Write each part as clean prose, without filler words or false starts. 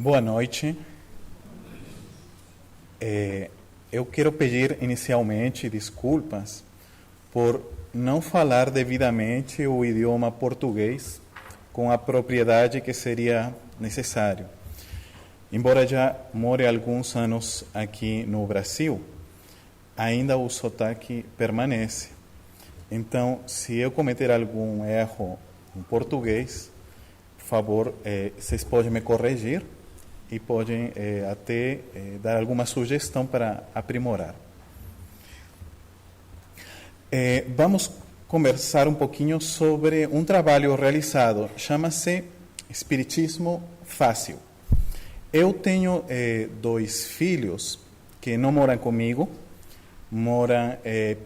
Boa noite. Eu quero pedir inicialmente desculpas por não falar devidamente o idioma português com a propriedade que seria necessário. Embora já more alguns anos aqui no Brasil, ainda o sotaque permanece. Então, se eu cometer algum erro em português, por favor, vocês podem me corrigir e podem até dar alguma sugestão para aprimorar. Vamos conversar um pouquinho sobre um trabalho realizado, chama-se Espiritismo Fácil. Eu tenho 2 filhos que não moram comigo,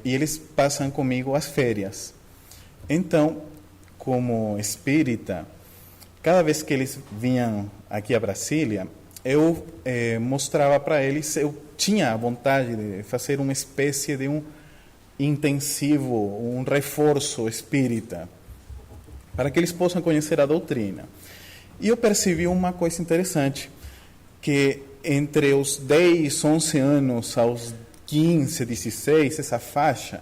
e eles passam comigo as férias. Então, como espírita, cada vez que eles vinham aqui a Brasília, eu mostrava para eles, eu tinha a vontade de fazer uma espécie de um intensivo, um reforço espírita, para que eles possam conhecer a doutrina. E eu percebi uma coisa interessante, que entre os 10, 11 anos aos 15, 16, essa faixa,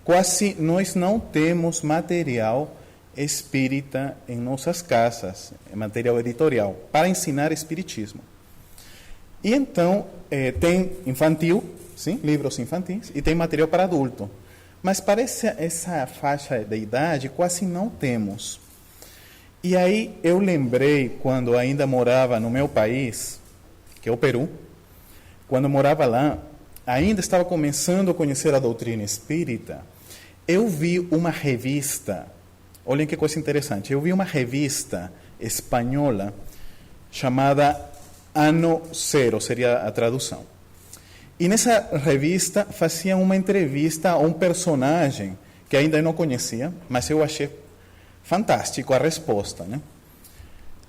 quase nós não temos material espírita em nossas casas, material editorial, para ensinar espiritismo. E então, tem infantil, sim, livros infantis, e tem material para adulto. Mas para essa faixa de idade, quase não temos. E aí eu lembrei, quando ainda morava no meu país, que é o Peru, quando morava lá, ainda estava começando a conhecer a doutrina espírita, eu vi uma revista. Olhem que coisa interessante. Eu vi uma revista espanhola chamada Ano Zero, seria a tradução. E nessa revista fazia uma entrevista a um personagem que ainda eu não conhecia, mas eu achei fantástico a resposta, né?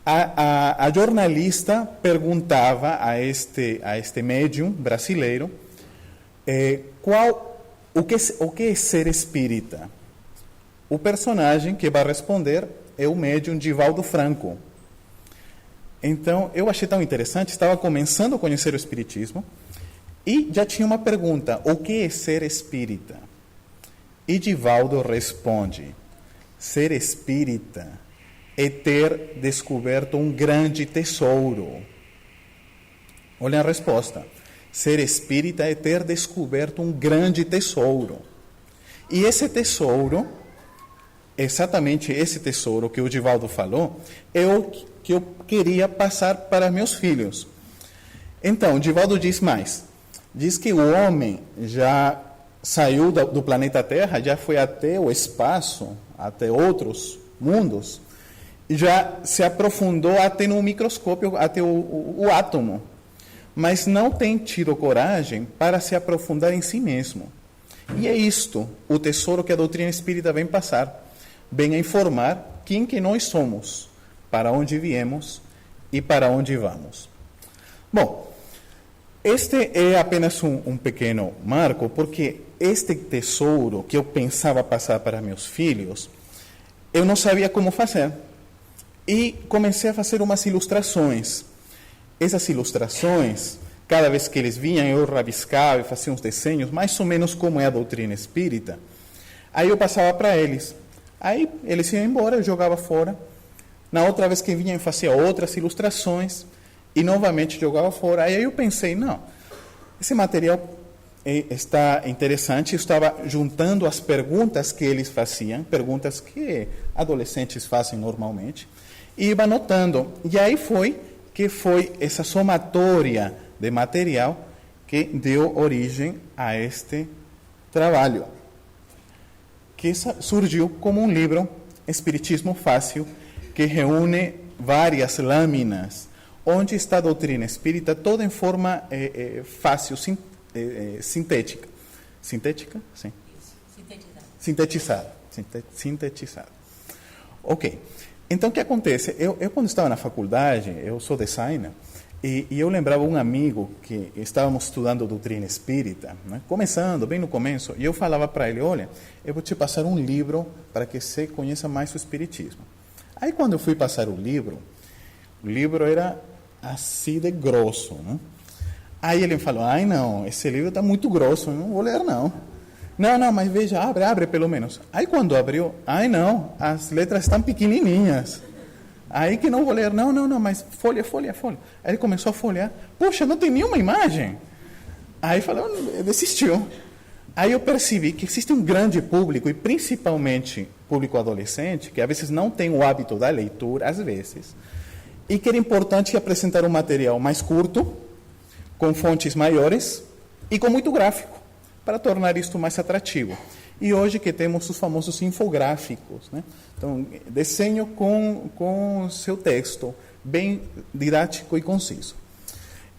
A jornalista perguntava a este médium brasileiro o que é ser espírita. O personagem que vai responder é o médium Divaldo Franco. Então, eu achei tão interessante, estava começando a conhecer o espiritismo e já tinha uma pergunta: o que é ser espírita? E Divaldo responde: ser espírita é ter descoberto um grande tesouro. Olha a resposta. Ser espírita é ter descoberto um grande tesouro. E esse tesouro, exatamente esse tesouro que o Divaldo falou, é o que eu queria passar para meus filhos. Então, Divaldo diz mais. Diz que o homem já saiu do planeta Terra, já foi até o espaço, até outros mundos, e já se aprofundou até no microscópio, até o átomo. Mas não tem tido coragem para se aprofundar em si mesmo. E é isto, o tesouro que a doutrina espírita vem passar. Vem a informar quem que nós somos, para onde viemos e para onde vamos. Bom, este é apenas um pequeno marco, porque este tesouro que eu pensava passar para meus filhos, eu não sabia como fazer. E comecei a fazer umas ilustrações. Essas ilustrações, cada vez que eles vinham, eu rabiscava e fazia uns desenhos, mais ou menos como é a doutrina espírita. Aí eu passava para eles. Aí eles iam embora, eu jogava fora. Na outra vez que vinham, eu fazia outras ilustrações e novamente jogava fora. Aí eu pensei, não, esse material está interessante. Eu estava juntando as perguntas que eles faziam, perguntas que adolescentes fazem normalmente, e iba anotando. E aí foi essa somatória de material que deu origem a este trabalho, que surgiu como um livro, Espiritismo Fácil, que reúne várias lâminas, onde está a doutrina espírita toda em forma fácil, sintética. Sintética? Sim. Sintetizada. Ok. Então, o que acontece? Eu quando estava na faculdade, eu sou designer, e eu lembrava um amigo que estávamos estudando doutrina espírita, né, começando, bem no começo, e eu falava para ele, olha, eu vou te passar um livro para que você conheça mais o espiritismo. Aí, quando eu fui passar o livro era assim de grosso, né? Aí ele falou, ai não, esse livro está muito grosso, eu não vou ler não. Não, mas veja, abre pelo menos. Aí quando abriu, ai não, as letras estão pequenininhas. Aí que não vou ler, não, mas folha. Aí ele começou a folhear, poxa, não tem nenhuma imagem. Aí falou, desistiu. Aí eu percebi que existe um grande público, e principalmente público adolescente, que às vezes não tem o hábito da leitura, às vezes, e que era importante apresentar um material mais curto, com fontes maiores e com muito gráfico, para tornar isto mais atrativo. E hoje que temos os famosos infográficos, né? Então, desenho com seu texto, bem didático e conciso.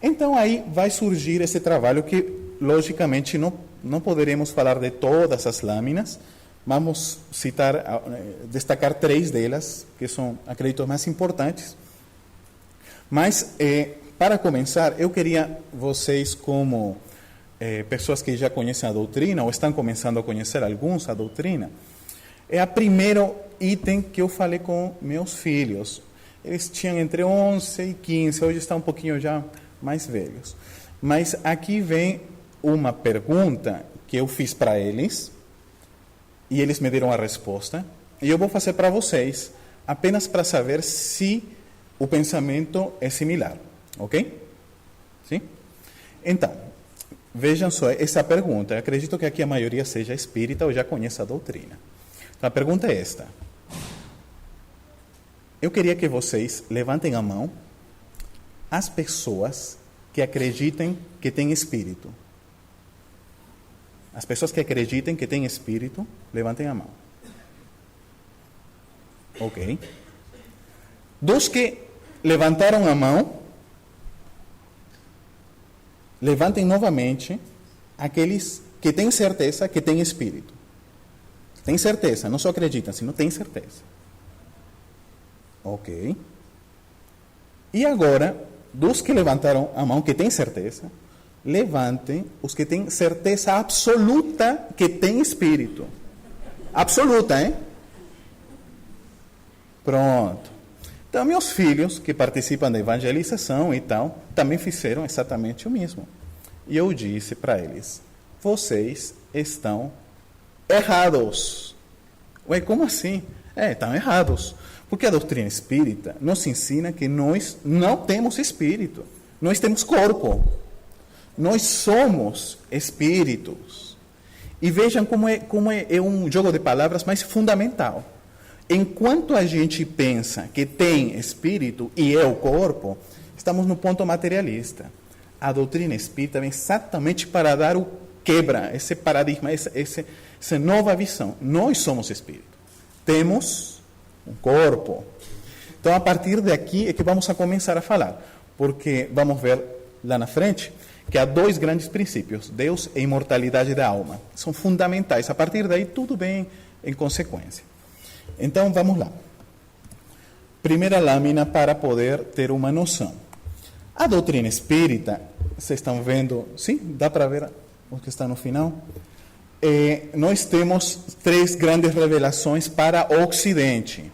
Então, aí vai surgir esse trabalho que, logicamente, não poderemos falar de todas as lâminas. Vamos destacar 3 delas, que são, acredito, mais importantes. Mas, para começar, eu queria vocês, como pessoas que já conhecem a doutrina, ou estão começando a conhecer alguns a doutrina, é o primeiro item que eu falei com meus filhos. Eles tinham entre 11 e 15, hoje estão um pouquinho já mais velhos. Mas aqui vem uma pergunta que eu fiz para eles, e eles me deram a resposta, e eu vou fazer para vocês, apenas para saber se o pensamento é similar, ok? Sim? Então, vejam só essa pergunta. Eu acredito que aqui a maioria seja espírita ou já conheça a doutrina. Então, a pergunta é esta. Eu queria que vocês levantem a mão as pessoas que acreditem que têm espírito. As pessoas que acreditem que têm espírito, levantem a mão. Ok. Dos que levantaram a mão, levantem novamente aqueles que têm certeza que têm espírito. Tem certeza, não só acreditam, sino têm certeza. Ok. E agora, dos que levantaram a mão que têm certeza, levantem os que têm certeza absoluta que têm espírito. Absoluta, hein? Pronto. Então, meus filhos, que participam da evangelização e tal, também fizeram exatamente o mesmo. E eu disse para eles, vocês estão errados. Ué, como assim? Estão errados. Porque a doutrina espírita nos ensina que nós não temos espírito. Nós temos corpo. Nós somos espíritos. E vejam como é um jogo de palavras mais fundamental. Enquanto a gente pensa que tem espírito e é o corpo, estamos no ponto materialista. A doutrina espírita vem exatamente para dar o quebra, esse paradigma, essa nova visão. Nós somos espírito. Temos um corpo. Então, a partir daqui é que vamos a começar a falar. Porque vamos ver lá na frente que há 2 grandes princípios, Deus e a imortalidade da alma. São fundamentais. A partir daí, tudo vem em consequência. Então, vamos lá. Primeira lâmina para poder ter uma noção. A doutrina espírita, vocês estão vendo, sim? Dá para ver o que está no final? Nós temos 3 grandes revelações para o Ocidente.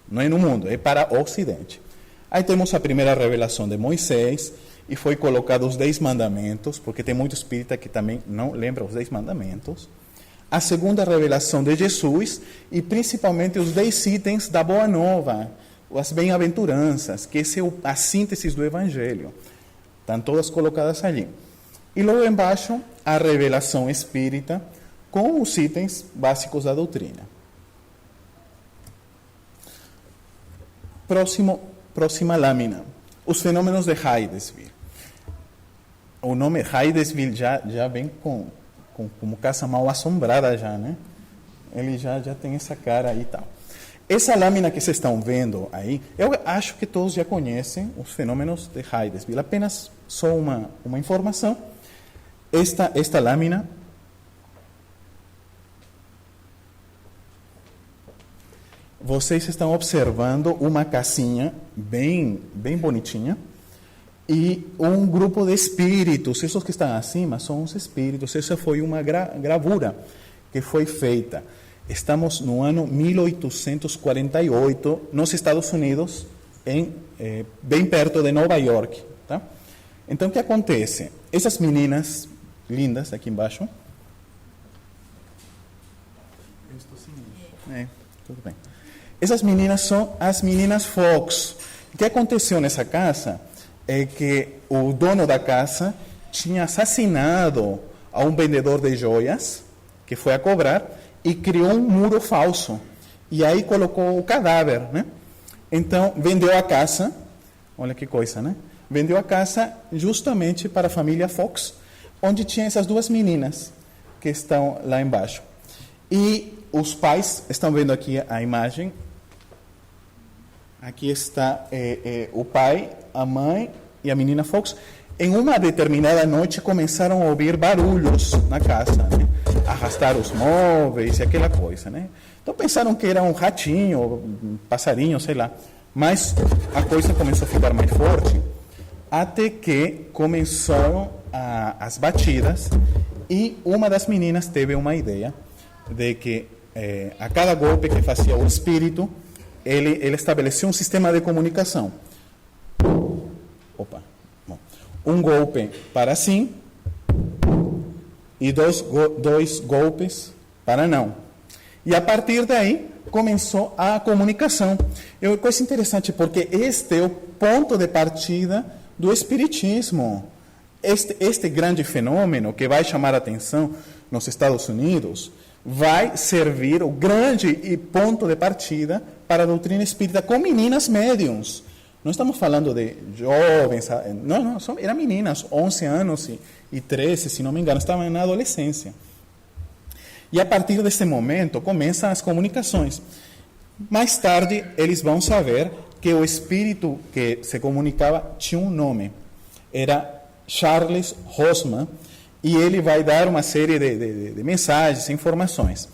Não é no mundo, é para o Ocidente. Aí temos a primeira revelação de Moisés, e foi colocado os 10 mandamentos, porque tem muito espírita que também não lembra os 10 mandamentos. A segunda revelação de Jesus, e principalmente os 10 itens da Boa Nova, as bem-aventuranças, que essa é a síntese do Evangelho. Estão todas colocadas ali. E logo embaixo, a revelação espírita, com os itens básicos da doutrina. Próxima lâmina. Os fenômenos de Hydesville. O nome Hydesville já vem como casa mal assombrada já, né? Ele já tem essa cara aí e tal. Essa lâmina que vocês estão vendo aí, eu acho que todos já conhecem os fenômenos de Hydesville. Apenas só uma informação. Esta lâmina vocês estão observando uma casinha bem bonitinha e um grupo de espíritos. Esses que estão acima são os espíritos. Essa foi uma gravura que foi feita. Estamos no ano 1848, nos Estados Unidos, bem perto de Nova York. Tá? Então, o que acontece? Essas meninas lindas aqui embaixo. Eu estou sem tudo bem. Essas meninas são as meninas Fox. O que aconteceu nessa casa é que o dono da casa tinha assassinado a um vendedor de joias, que foi a cobrar, e criou um muro falso. E aí colocou o cadáver, né? Então, vendeu a casa, olha que coisa, né? Vendeu a casa justamente para a família Fox, onde tinha essas duas meninas que estão lá embaixo. E os pais, estão vendo aqui a imagem, aqui está o pai, a mãe e a menina Fox. Em uma determinada noite começaram a ouvir barulhos na casa, né? Arrastar os móveis e aquela coisa, né? Então pensaram que era um ratinho, um passarinho, sei lá. Mas a coisa começou a ficar mais forte, até que começaram as batidas, e uma das meninas teve uma ideia de que a cada golpe que fazia o espírito, ele estabeleceu um sistema de comunicação. Opa! Bom. Um golpe para sim e dois golpes para não. E a partir daí começou a comunicação. É uma coisa interessante, porque este é o ponto de partida do Espiritismo. Este grande fenômeno que vai chamar a atenção nos Estados Unidos vai servir o grande ponto de partida para a doutrina espírita com meninas médiums. Não estamos falando de jovens, não, eram meninas, 11 anos e 13, se não me engano, estavam na adolescência. E a partir desse momento começam as comunicações. Mais tarde, eles vão saber que o espírito que se comunicava tinha um nome. Era Charles Hosman, e ele vai dar uma série de mensagens, informações.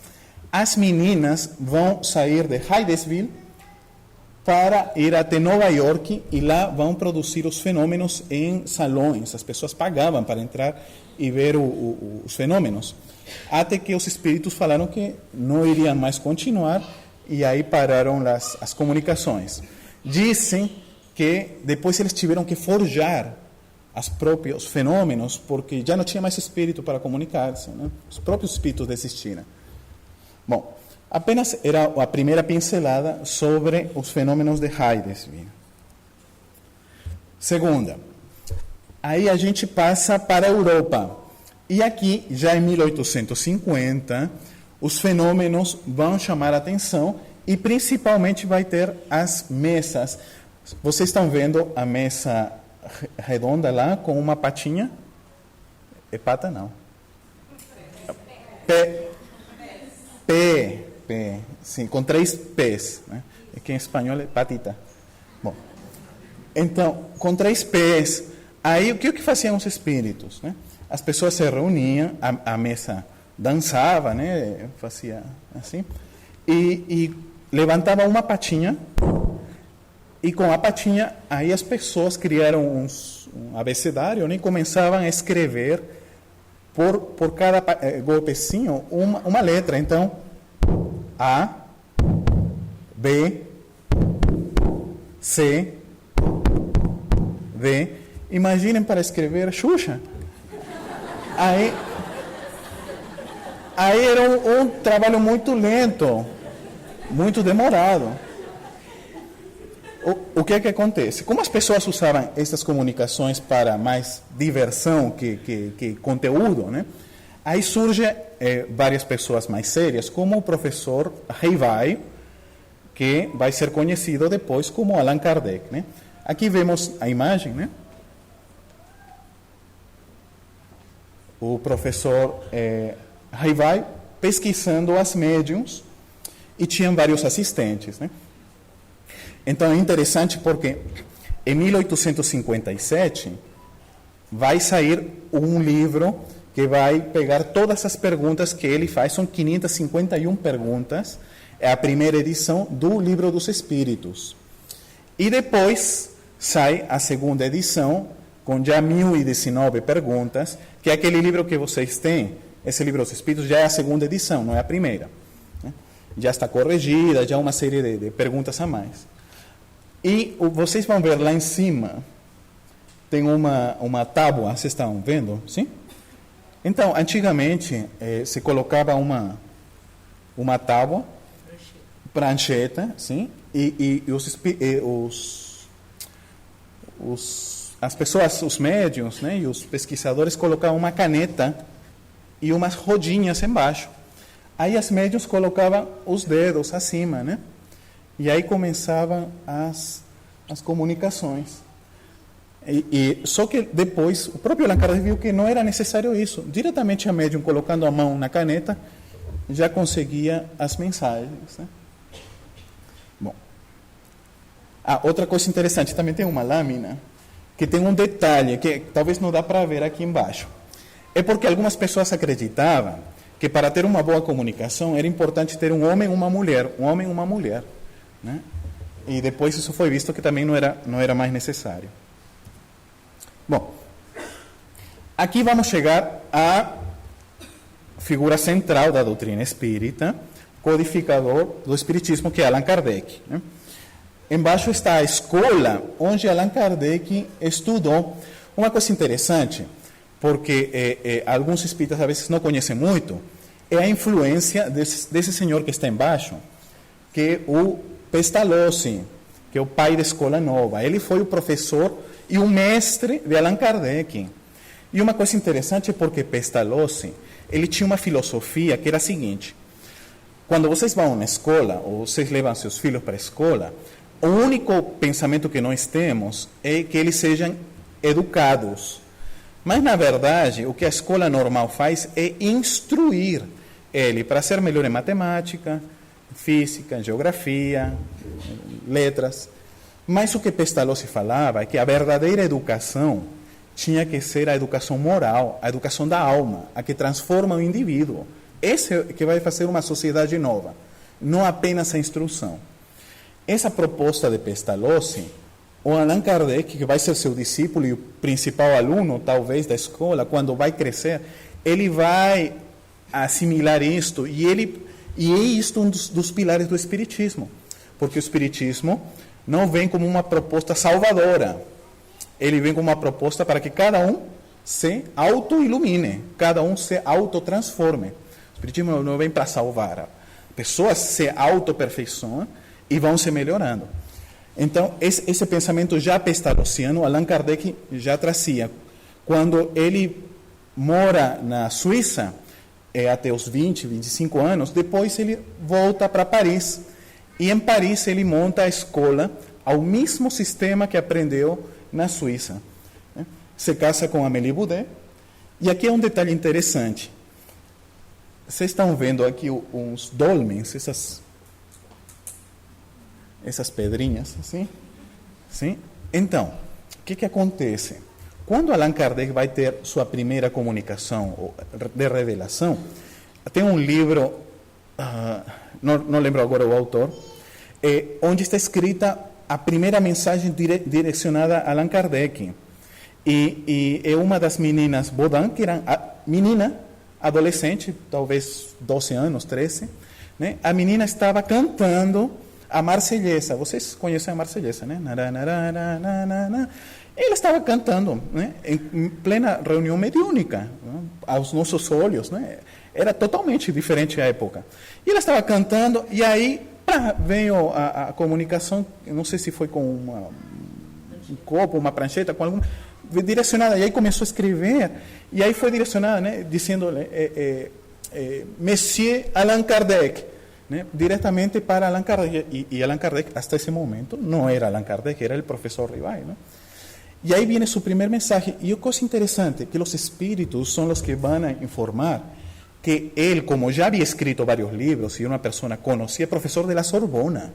As meninas vão sair de Hydesville para ir até Nova York, e lá vão produzir os fenômenos em salões. As pessoas pagavam para entrar e ver os fenômenos. Até que os espíritos falaram que não iriam mais continuar, e aí pararam as comunicações. Dizem que depois eles tiveram que forjar os próprios fenômenos, porque já não tinha mais espírito para comunicar-se, né? Os próprios espíritos desistiram. Bom, apenas era a primeira pincelada sobre os fenômenos de Hydesville. Segunda, aí a gente passa para a Europa. E aqui, já em 1850, os fenômenos vão chamar a atenção, e principalmente vai ter as mesas. Vocês estão vendo a mesa redonda lá, com uma patinha? É pata, não. Pé, sim, com 3 pés. Né? É que em espanhol é patita. Bom, então, com 3 pés, aí o que faziam os espíritos? Né? As pessoas se reuniam, a mesa dançava, né? Fazia assim, e levantava uma patinha, e com a patinha, aí as pessoas criaram um abecedário, né? E começavam a escrever por cada golpezinho uma letra. Então, A, B, C, D. Imaginem para escrever Xuxa. Aí era um trabalho muito lento, muito demorado. O que é que acontece? Como as pessoas usavam essas comunicações para mais diversão que conteúdo, né? Aí surgem várias pessoas mais sérias, como o professor Reivai, que vai ser conhecido depois como Allan Kardec, né? Aqui vemos a imagem, né? O professor Reivai pesquisando as médiums, e tinham vários assistentes, né? Então é interessante porque em 1857 vai sair um livro que vai pegar todas as perguntas que ele faz, são 551 perguntas, é a primeira edição do Livro dos Espíritos. E depois sai a segunda edição, com já 1019 perguntas, que é aquele livro que vocês têm, esse Livro dos Espíritos já é a segunda edição, não é a primeira. Né? Já está corrigida, já uma série de perguntas a mais. E vocês vão ver lá em cima, tem uma tábua, vocês estão vendo? Sim? Então, antigamente, se colocava uma tábua, prancheta, sim? E as pessoas, os médiuns, né, e os pesquisadores colocavam uma caneta e umas rodinhas embaixo. Aí as médiuns colocavam os dedos acima, né? E aí começavam as comunicações. Só que depois, o próprio Allan Kardec viu que não era necessário isso. Diretamente a médium, colocando a mão na caneta, já conseguia as mensagens, né? Bom. Outra coisa interessante, também tem uma lâmina que tem um detalhe que talvez não dá para ver aqui embaixo. É porque algumas pessoas acreditavam que para ter uma boa comunicação era importante ter um homem e uma mulher, né? E depois isso foi visto que também não era mais necessário. Bom, aqui vamos chegar à figura central da doutrina espírita, codificador do espiritismo, que é Allan Kardec, né? Embaixo está a escola onde Allan Kardec estudou. Uma coisa interessante, porque alguns espíritas às vezes não conhecem muito, é a influência desse senhor que está embaixo, que é o Pestalozzi, que é o pai da Escola Nova. Ele foi o professor e o mestre de Allan Kardec. E uma coisa interessante é porque Pestalozzi, ele tinha uma filosofia que era a seguinte: quando vocês vão na escola, ou vocês levam seus filhos para a escola, o único pensamento que nós temos é que eles sejam educados. Mas, na verdade, o que a escola normal faz é instruir ele para ser melhor em matemática, física, geografia, letras. Mas o que Pestalozzi falava é que a verdadeira educação tinha que ser a educação moral, a educação da alma, a que transforma o indivíduo. Esse é que vai fazer uma sociedade nova, não apenas a instrução. Essa proposta de Pestalozzi, o Allan Kardec, que vai ser seu discípulo e o principal aluno, talvez, da escola, quando vai crescer, ele vai assimilar isto, e é isto um dos pilares do Espiritismo, porque o Espiritismo não vem como uma proposta salvadora, ele vem como uma proposta para que cada um se auto-ilumine, cada um se autotransforme. O Espiritismo não vem para salvar, pessoas se auto-perfeiçoam e vão se melhorando. Então, esse pensamento já pestalozziano, Allan Kardec já trazia. Quando ele mora na Suíça, até os 20, 25 anos, depois ele volta para Paris. E em Paris ele monta a escola ao mesmo sistema que aprendeu na Suíça. Se casa com Amélie Boudet. E aqui é um detalhe interessante. Vocês estão vendo aqui uns dolmens, essas pedrinhas, assim? Sim? Então, o que acontece? Quando Allan Kardec vai ter sua primeira comunicação de revelação, tem um livro, não lembro agora o autor, onde está escrita a primeira mensagem direcionada a Allan Kardec. E é uma das meninas, Baudin, que era menina, adolescente, talvez 12 anos, 13, né? A menina estava cantando a Marselhesa. Vocês conhecem a Marselhesa, né? Ela estava cantando, né, em plena reunião mediúnica, né, aos nossos olhos, né? Era totalmente diferente a época. E ela estava cantando, e aí veio a comunicação, não sei se foi com um copo, uma prancheta, com alguma direcionada, e aí começou a escrever, e aí foi direcionada, né, dizendo Monsieur Allan Kardec, né, diretamente para Allan Kardec, e Allan Kardec, hasta esse momento, não era Allan Kardec, era o professor Ribay, né? E aí viene su primer mensaje. Y una cosa interesante, que los espíritus son los que van a informar que él, como ya había escrito varios libros y una persona conocía, profesor de la Sorbona,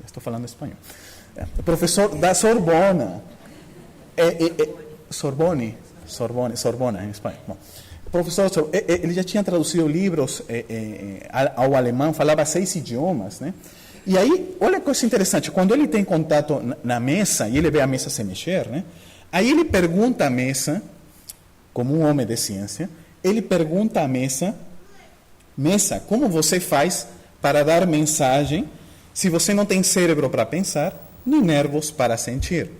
estoy hablando español, profesor da Sorbona, Sorbona en español. Bom, professor, ele já tinha traduzido livros ao alemão, falava 6 idiomas, né? E aí, olha que coisa interessante, quando ele tem contato na mesa, e ele vê a mesa se mexer, né? Aí ele pergunta à mesa, como um homem de ciência, ele pergunta à mesa, como você faz para dar mensagem se você não tem cérebro para pensar nem nervos para sentir.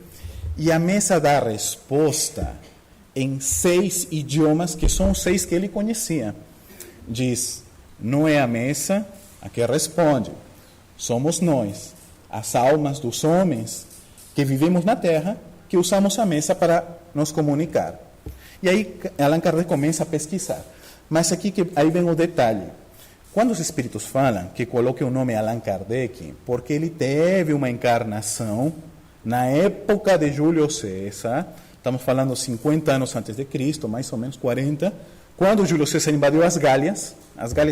E a mesa dá resposta em 6 idiomas, que são os 6 que ele conhecia. Diz, não é a mesa a que responde, somos nós, as almas dos homens que vivemos na Terra, que usamos a mesa para nos comunicar. E aí Allan Kardec começa a pesquisar. Mas aí vem o detalhe. Quando os espíritos falam que coloque o nome Allan Kardec, porque ele teve uma encarnação na época de Júlio César, estamos falando 50 anos antes de Cristo, mais ou menos 40, quando Júlio César invadiu as Gálias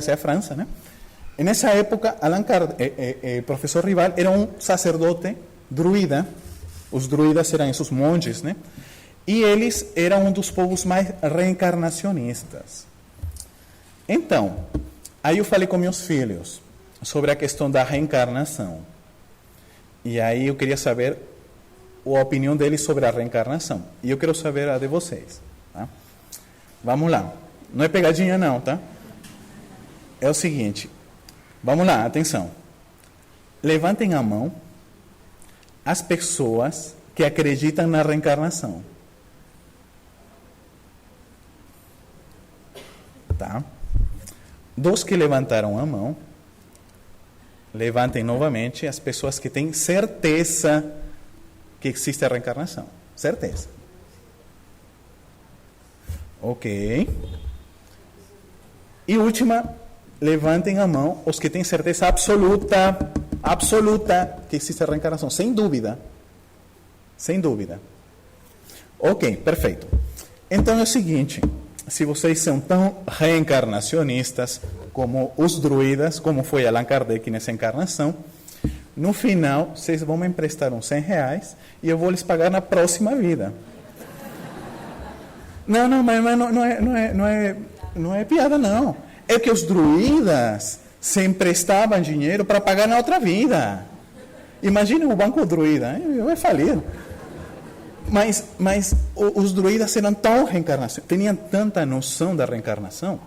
é a França, né? E nessa época, Allan Kardec, professor Rival, era um sacerdote druida. Os druidas eram esses monges, né? E eles eram um dos povos mais reencarnacionistas. Então, aí eu falei com meus filhos sobre a questão da reencarnação. E aí eu queria saber a opinião deles sobre a reencarnação. E eu quero saber a de vocês. Tá? Vamos lá. Não é pegadinha não, tá? É o seguinte. Vamos lá, atenção. Levantem a mão as pessoas que acreditam na reencarnação. Tá? Dos que levantaram a mão, levantem novamente as pessoas que têm certeza que existe a reencarnação. Certeza. Ok. E última, levantem a mão os que têm certeza absoluta que existe a reencarnação. Sem dúvida. Sem dúvida. Ok, perfeito. Então é o seguinte, se vocês são tão reencarnacionistas como os druidas, como foi Allan Kardec nessa encarnação, no final, vocês vão me emprestar uns R$100 e eu vou lhes pagar na próxima vida. Mas não é piada, não. É que os druidas se emprestavam dinheiro para pagar na outra vida. Imagina o banco druida, vai falir. Mas os druidas eram tão reencarnação, tinham tanta noção da reencarnação,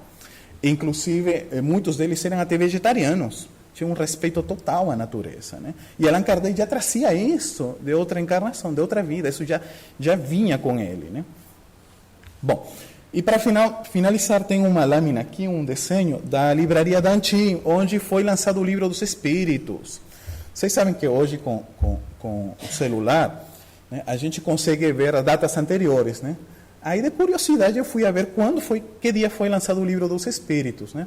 inclusive muitos deles eram até vegetarianos. Tinha um respeito total à natureza, né? E Allan Kardec já trazia isso de outra encarnação, de outra vida, isso já vinha com ele, né? Bom, e para finalizar, tem uma lâmina aqui, um desenho da livraria Danti, onde foi lançado o Livro dos Espíritos. Vocês sabem que hoje, com o celular, né, a gente consegue ver as datas anteriores, né? Aí, de curiosidade, eu fui a ver que dia foi lançado o Livro dos Espíritos, né?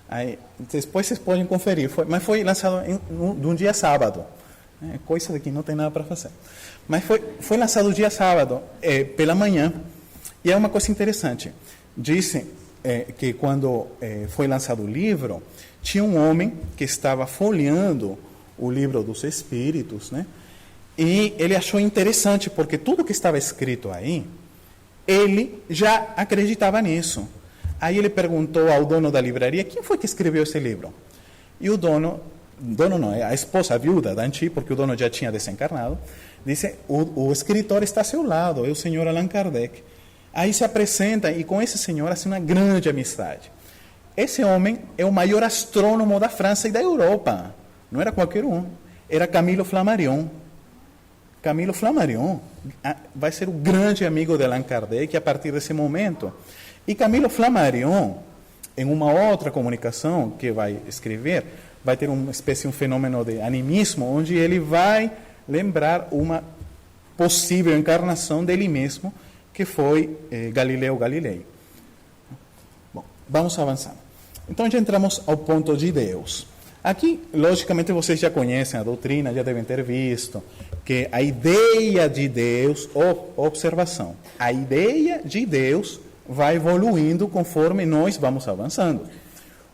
Aí, depois vocês podem conferir, mas foi lançado de um dia sábado, né? Coisa de que não tem nada para fazer. Mas foi lançado dia sábado, pela manhã, e é uma coisa interessante. Dizem que quando foi lançado o livro, tinha um homem que estava folheando o Livro dos Espíritos, né? E ele achou interessante, porque tudo que estava escrito aí, ele já acreditava nisso. Aí ele perguntou ao dono da livraria, quem foi que escreveu esse livro? E o dono não, a esposa, a viúva da Danti, porque o dono já tinha desencarnado, disse, o escritor está ao seu lado, é o senhor Allan Kardec. Aí se apresenta e com esse senhor assim uma grande amizade. Esse homem é o maior astrônomo da França e da Europa. Não era qualquer um, era Camilo Flammarion. Camilo Flammarion vai ser o grande amigo de Allan Kardec a partir desse momento. E Camilo Flammarion, em uma outra comunicação que vai escrever, vai ter uma espécie de um fenômeno de animismo, onde ele vai lembrar uma possível encarnação dele mesmo, que foi Galileu Galilei. Bom, vamos avançar. Então já entramos ao ponto de Deus. Aqui, logicamente, vocês já conhecem a doutrina, já devem ter visto que a ideia de Deus, observação, a ideia de Deus vai evoluindo conforme nós vamos avançando.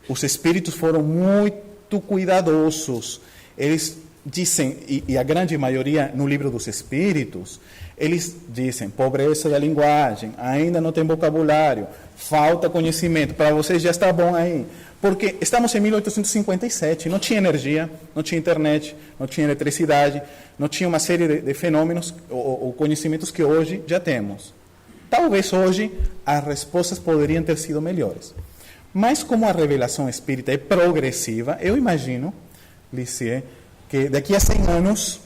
Os espíritos foram muito cuidadosos. Eles dizem, e a grande maioria no Livro dos Espíritos, eles dizem, pobreza da linguagem, ainda não tem vocabulário, falta conhecimento, para vocês já está bom aí. Porque estamos em 1857, não tinha energia, não tinha internet, não tinha eletricidade, não tinha uma série de fenômenos ou conhecimentos que hoje já temos. Talvez hoje as respostas poderiam ter sido melhores. Mas como a revelação espírita é progressiva, eu imagino, Licie, que daqui a 100 anos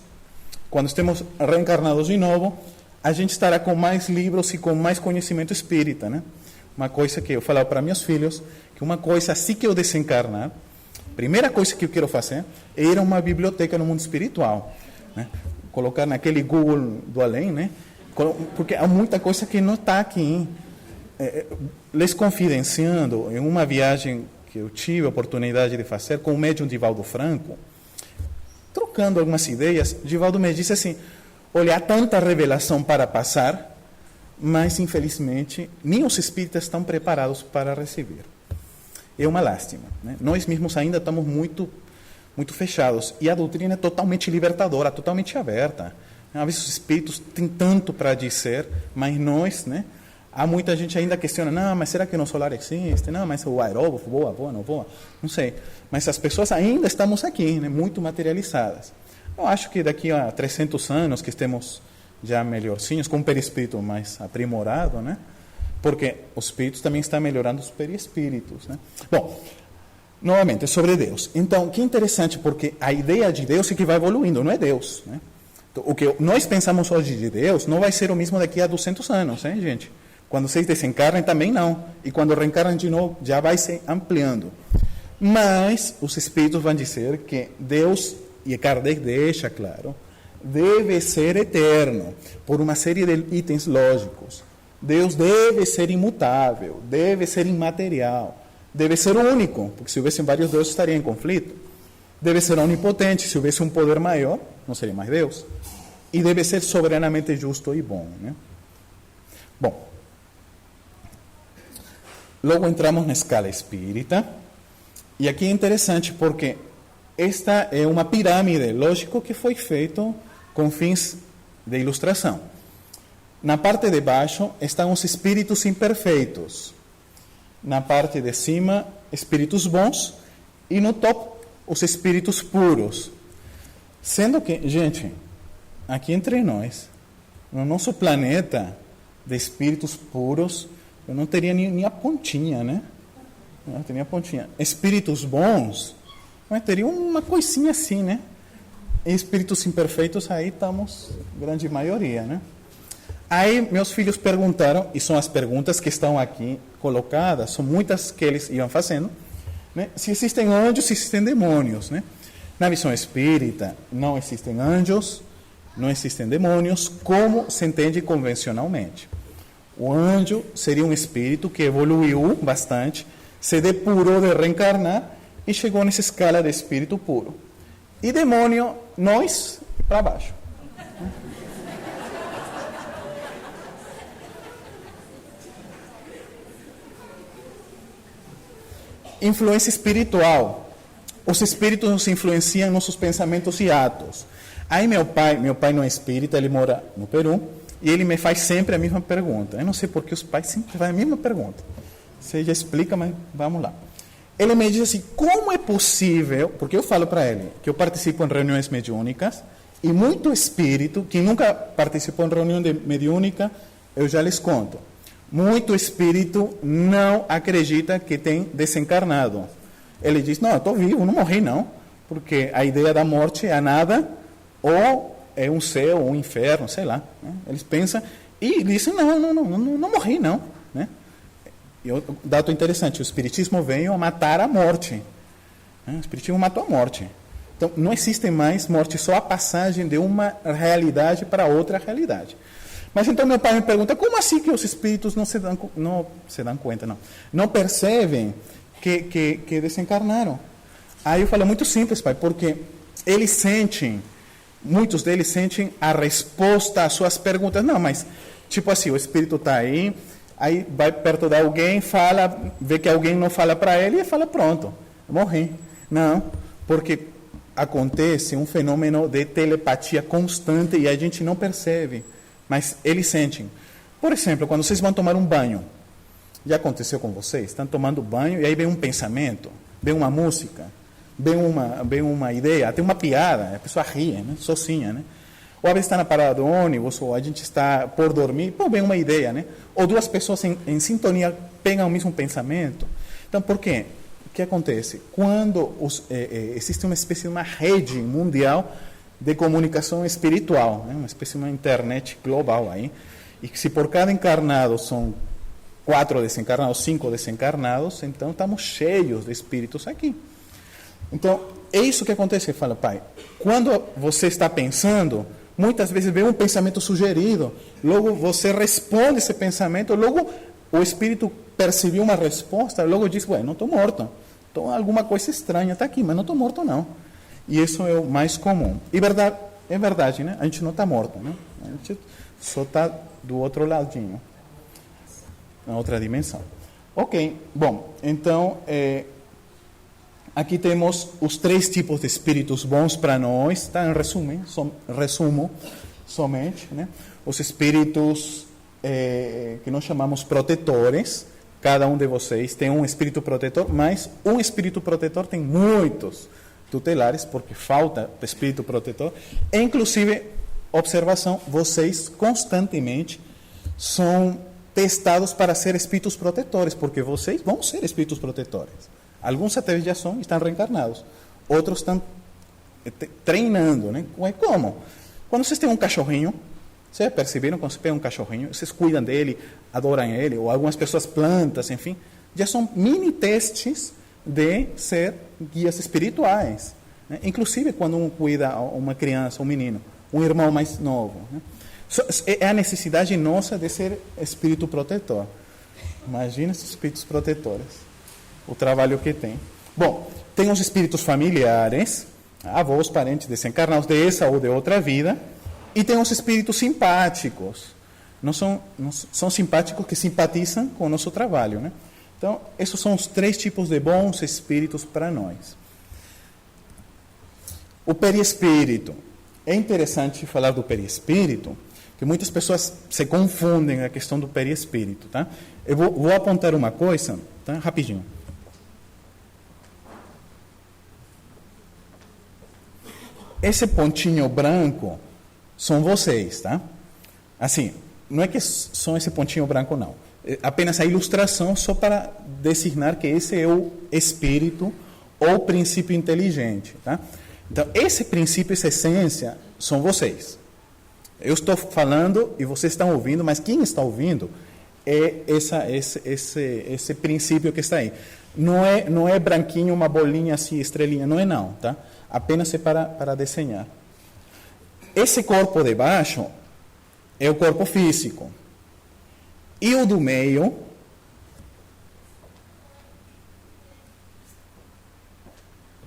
quando estemos reencarnados de novo, a gente estará com mais livros e com mais conhecimento espírita, né? Uma coisa que eu falava para meus filhos, que uma coisa assim que eu desencarnar, primeira coisa que eu quero fazer é ir a uma biblioteca no mundo espiritual, né? Colocar naquele Google do além, né? Porque há muita coisa que não está aqui. Les confidenciando, em uma viagem que eu tive a oportunidade de fazer com o médium Divaldo Franco, trocando algumas ideias, Divaldo me disse assim: olha, há tanta revelação para passar, mas infelizmente nem os espíritas estão preparados para receber. É uma lástima, né? Nós mesmos ainda estamos muito fechados, e a doutrina é totalmente libertadora, totalmente aberta. Às vezes os espíritos têm tanto para dizer, mas nós, né? Há muita gente ainda questiona, não, mas será que no solar existe? Não, mas o aerógrafo voa, não voa? Não sei. Mas as pessoas ainda estamos aqui, né? Muito materializadas. Eu acho que daqui a 300 anos que estemos já melhorzinhos, com um perispírito mais aprimorado, né? Porque os espíritos também estão melhorando os perispíritos, né? Bom, novamente, sobre Deus. Então, que interessante, porque a ideia de Deus é que vai evoluindo, não é Deus, né? Então, o que nós pensamos hoje de Deus não vai ser o mesmo daqui a 200 anos, hein, gente? Quando vocês desencarnem, também não. E quando reencarnam de novo, já vai se ampliando. Mas os espíritos vão dizer que Deus, e Kardec deixa claro, deve ser eterno, por uma série de itens lógicos. Deus deve ser imutável, deve ser imaterial, deve ser único, porque se houvesse vários deuses estaria em conflito. Deve ser onipotente, se houvesse um poder maior, não seria mais Deus. E deve ser soberanamente justo e bom, né? Bom, logo entramos na escala espírita, e aqui é interessante porque esta é uma pirâmide, lógico que foi feito com fins de ilustração. Na parte de baixo estão os espíritos imperfeitos, na parte de cima, espíritos bons, e no topo, os espíritos puros. Sendo que, gente, aqui entre nós, no nosso planeta de espíritos puros, eu não teria nem a pontinha, né? Não teria a pontinha. Espíritos bons, mas teria uma coisinha assim, né? E espíritos imperfeitos, aí estamos, grande maioria, né? Aí meus filhos perguntaram, e são as perguntas que estão aqui colocadas, são muitas que eles iam fazendo, né? Se existem anjos, se existem demônios, né? Na visão espírita, não existem anjos, não existem demônios, como se entende convencionalmente. O anjo seria um espírito que evoluiu bastante, se depurou de reencarnar e chegou nessa escala de espírito puro. E demônio, nós, para baixo. Influência espiritual. Os espíritos nos influenciam em nossos pensamentos e atos. Aí meu pai não é espírita, ele mora no Peru, e ele me faz sempre a mesma pergunta. Eu não sei porque os pais sempre fazem a mesma pergunta. Você já explica, mas vamos lá. Ele me diz assim, como é possível, porque eu falo para ele que eu participo em reuniões mediúnicas, e muito espírito, que nunca participou em reunião mediúnica, eu já lhes conto. Muito espírito não acredita que tem desencarnado. Ele diz, não, eu estou vivo, não morri não, porque a ideia da morte é nada, ou é um céu, ou um inferno, sei lá. Né? Eles pensam, e dizem, não morri não. Né? E outro dado interessante, o Espiritismo veio a matar a morte. Né? O Espiritismo matou a morte. Então, não existe mais morte, só a passagem de uma realidade para outra realidade. Mas então meu pai me pergunta, como assim que os espíritos não se dão conta, não percebem que desencarnaram? Aí eu falo, muito simples, pai, porque eles sentem, muitos deles sentem a resposta às suas perguntas. Não, mas, tipo assim, o espírito está aí vai perto de alguém, fala, vê que alguém não fala para ele e fala, pronto, morri. Não, porque acontece um fenômeno de telepatia constante e a gente não percebe, mas eles sentem. Por exemplo, quando vocês vão tomar um banho, já aconteceu com vocês? Estão tomando banho e aí vem um pensamento, vem uma música, vem uma ideia, até uma piada, a pessoa ri, né? Sozinha, né? Ou a vez está na parada do ônibus, ou a gente está por dormir, pô, vem uma ideia, né? Ou duas pessoas em sintonia pegam o mesmo pensamento. Então, por quê? O que acontece? Quando existe uma espécie de uma rede mundial de comunicação espiritual, né? Uma espécie de uma internet global aí, e que se por cada encarnado são 4 desencarnados, 5 desencarnados, então estamos cheios de espíritos aqui. Então, é isso que acontece, fala, pai, quando você está pensando, muitas vezes vem um pensamento sugerido, logo você responde esse pensamento, logo o espírito percebeu uma resposta, logo diz, ué, não estou morto, então alguma coisa estranha está aqui, mas não estou morto não. E isso é o mais comum. E é verdade, né? A gente não está morto, né? A gente só está do outro ladinho, na outra dimensão. Ok, bom, então, aqui temos os 3 tipos de espíritos bons para nós, tá? Em resumo somente, né? Os espíritos que nós chamamos protetores, cada um de vocês tem um espírito protetor, mas um espírito protetor tem muitos tutelares, porque falta espírito protetor, e, inclusive, observação, vocês constantemente são testados para ser espíritos protetores, porque vocês vão ser espíritos protetores. Alguns até já são, estão reencarnados, outros estão treinando, né? Como? Quando vocês têm um cachorrinho, vocês perceberam, quando você pega um cachorrinho, vocês cuidam dele, adoram ele, ou algumas pessoas plantas, enfim, já são mini testes de ser guias espirituais, né? Inclusive quando um cuida uma criança, um menino, um irmão mais novo, né? É a necessidade nossa de ser espírito protetor. Imagina esses espíritos protetores, o trabalho que tem. Bom, tem os espíritos familiares, avós, parentes desencarnados dessa ou de outra vida, e tem os espíritos simpáticos. Não são simpáticos que simpatizam com o nosso trabalho, né? Então, esses são os 3 tipos de bons espíritos para nós. O perispírito. É interessante falar do perispírito, que muitas pessoas se confundem a questão do perispírito, tá? Eu vou apontar uma coisa, tá? Rapidinho. Esse pontinho branco são vocês, tá? Assim, não é que são esse pontinho branco, não. Apenas a ilustração só para designar que esse é o espírito ou princípio inteligente, tá? Então, esse princípio, essa essência, são vocês. Eu estou falando e vocês estão ouvindo, mas quem está ouvindo é esse princípio que está aí. Não é branquinho, uma bolinha assim, estrelinha, não é não, tá? Apenas é para desenhar. Esse corpo de baixo é o corpo físico. E o do meio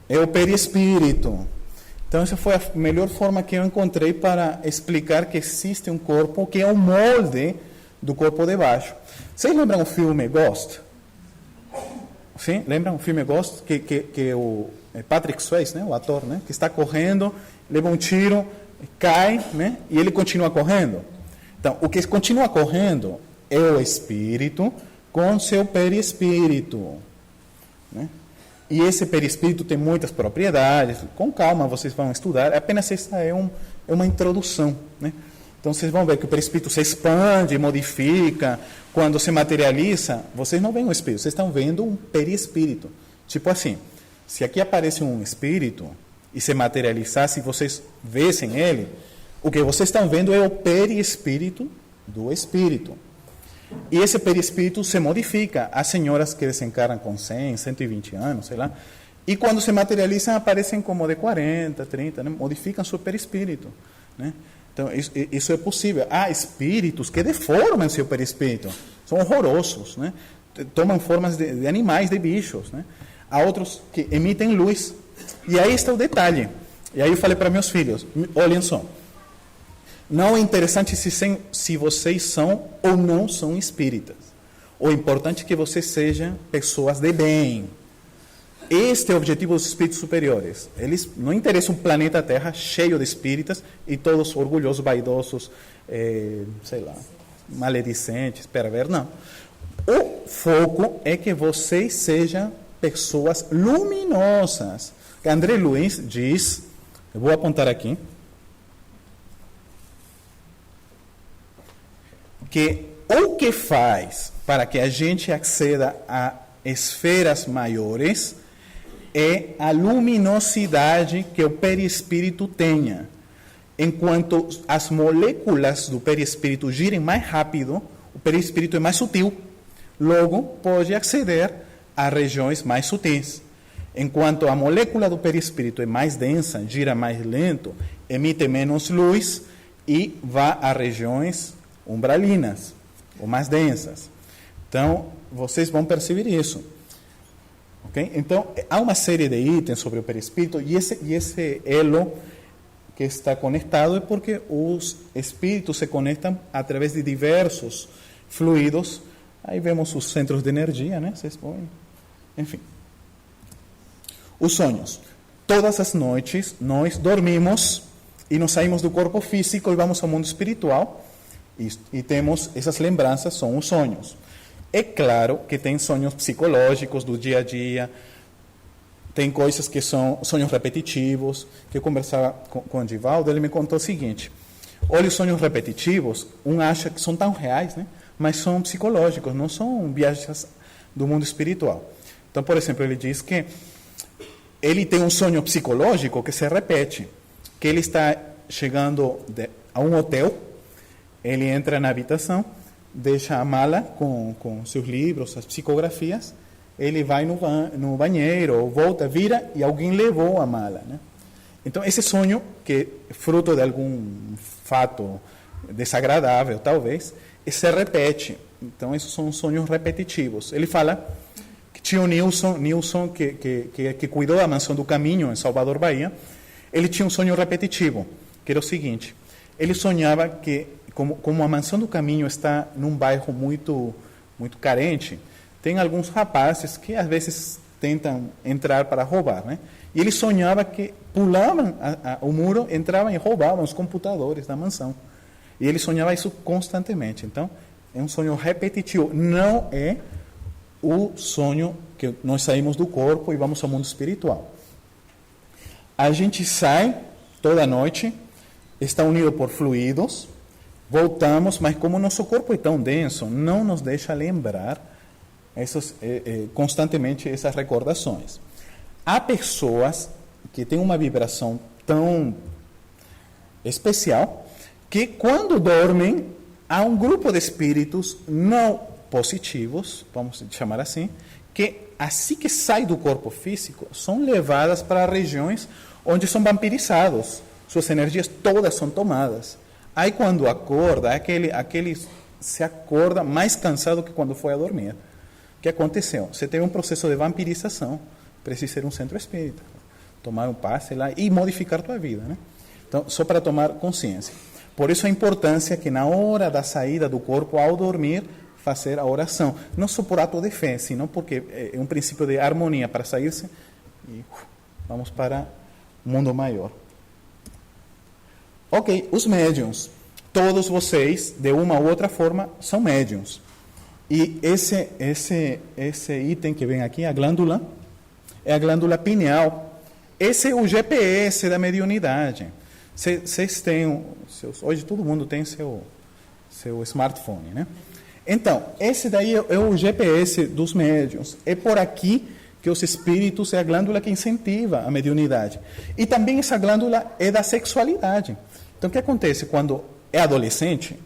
é o perispírito. Então, essa foi a melhor forma que eu encontrei para explicar que existe um corpo que é um molde do corpo de baixo. Vocês lembram o filme Ghost? Sim? Lembram o filme Ghost? Que o Patrick Swayze, né? O ator, né? Que está correndo, leva um tiro, cai, né? E ele continua correndo. Então, o que continua correndo é o espírito com seu perispírito, né? E esse perispírito tem muitas propriedades. Com calma, vocês vão estudar. Apenas essa é uma introdução, né? Então, vocês vão ver que o perispírito se expande, modifica. Quando se materializa, vocês não veem um espírito, vocês estão vendo um perispírito. Tipo assim, se aqui aparece um espírito e se materializasse e vocês vissem ele, o que vocês estão vendo é o perispírito do espírito. E esse perispírito se modifica. As senhoras que desencarnam com 100, 120 anos, sei lá, e quando se materializam aparecem como de 40, 30, né? Modificam seu perispírito, né? Então, isso é possível. Há espíritos que deformam seu perispírito, são horrorosos, né? Tomam formas de animais, de bichos, né? Há outros que emitem luz. E aí está o detalhe. E aí eu falei para meus filhos, olhem só, não é interessante se vocês são ou não são espíritas. O importante é que vocês sejam pessoas de bem. Este é o objetivo dos espíritos superiores. Eles não interessam um planeta Terra cheio de espíritas e todos orgulhosos, vaidosos, sei lá, maledicentes, perversos. Não. O foco é que vocês sejam pessoas luminosas. André Luiz diz, eu vou apontar aqui, que o que faz para que a gente acceda a esferas maiores é a luminosidade que o perispírito tenha. enquanto as moléculas do perispírito girem mais rápido, o perispírito é mais sutil, logo pode acceder a regiões mais sutis. Enquanto a molécula do perispírito é mais densa, gira mais lento, emite menos luz e vai a regiões umbralinas, ou mais densas. Então, vocês vão perceber isso. Okay? Então, há uma série de itens sobre o perispírito e esse elo que está conectado é porque os espíritos se conectam através de diversos fluidos. Aí vemos os centros de energia, né? Vocês põem. Enfim. Os sonhos. Todas as noites nós dormimos e nós saímos do corpo físico e vamos ao mundo espiritual e temos essas lembranças, são os sonhos. É claro que tem sonhos psicológicos do dia a dia, tem coisas que são sonhos repetitivos, que eu conversava com o Divaldo, ele me contou o seguinte, olha, os sonhos repetitivos, um acha que são tão reais, né? Mas são psicológicos, não são viagens do mundo espiritual. Então, por exemplo, ele diz que ele tem um sonho psicológico que se repete, que ele está chegando a um hotel, ele entra na habitação, deixa a mala com seus livros, as psicografias, ele vai no banheiro, volta, vira e alguém levou a mala, né? Então, esse sonho, que é fruto de algum fato desagradável, talvez, se repete. Então, esses são sonhos repetitivos. Ele fala que tinha o Nilson que cuidou da mansão do Caminho, em Salvador, Bahia, ele tinha um sonho repetitivo, que era o seguinte, ele sonhava que, como a mansão do Caminho está num bairro muito, muito carente, tem alguns rapazes que às vezes tentam entrar para roubar, né? E ele sonhava que pulavam o muro, entravam e roubavam os computadores da mansão. E ele sonhava isso constantemente. Então, é um sonho repetitivo. Não é o sonho que nós saímos do corpo e vamos ao mundo espiritual. A gente sai toda noite, está unido por fluidos, voltamos, mas como o nosso corpo é tão denso, não nos deixa lembrar constantemente essas recordações. Há pessoas que têm uma vibração tão especial que quando dormem, há um grupo de espíritos não positivos, vamos chamar assim, que assim que saem do corpo físico, são levadas para regiões onde são vampirizados. Suas energias todas são tomadas. Aí quando acorda, aquele se acorda mais cansado que quando foi a dormir. O que aconteceu? Você teve um processo de vampirização, precisa ser um centro espírita, tomar um passe lá e modificar tua vida, né? Então, só para tomar consciência. Por isso a importância que na hora da saída do corpo, ao dormir, fazer a oração. Não só por ato de fé, senão porque é um princípio de harmonia para sair-se e vamos para o mundo maior. Ok, os médiuns. Todos vocês, de uma ou outra forma, são médiuns. E esse item que vem aqui, a glândula, é a glândula pineal. Esse é o GPS da mediunidade. Vocês têm, hoje todo mundo tem seu smartphone, né? Então, esse daí é o GPS dos médiuns. É por aqui que os espíritos, é a glândula que incentiva a mediunidade. E também essa glândula é da sexualidade. Então, o que acontece? Quando é adolescente,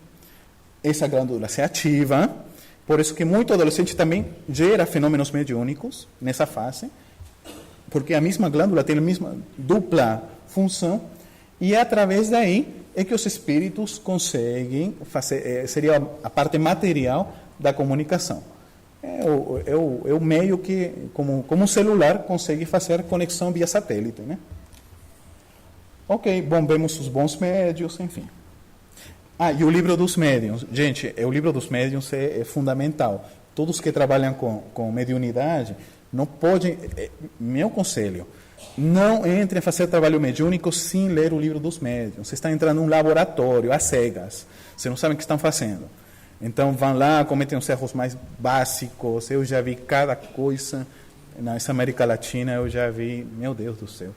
essa glândula se ativa, por isso que muito adolescente também gera fenômenos mediúnicos nessa fase, porque a mesma glândula tem a mesma dupla função, e é através daí é que os espíritos conseguem fazer, seria a parte material da comunicação. É o meio que, como um celular, consegue fazer conexão via satélite, né? Ok, bom, vemos os bons médios, enfim. E o livro dos médiuns. Gente, o livro dos médiuns é fundamental. Todos que trabalham com mediunidade, não podem, meu conselho, não entrem a fazer trabalho mediúnico sem ler o livro dos médiuns. Você está entrando num laboratório, às cegas. Você não sabe o que estão fazendo. Então, vão lá, cometem os erros mais básicos. Eu já vi cada coisa nessa América Latina, eu já vi, meu Deus do céu,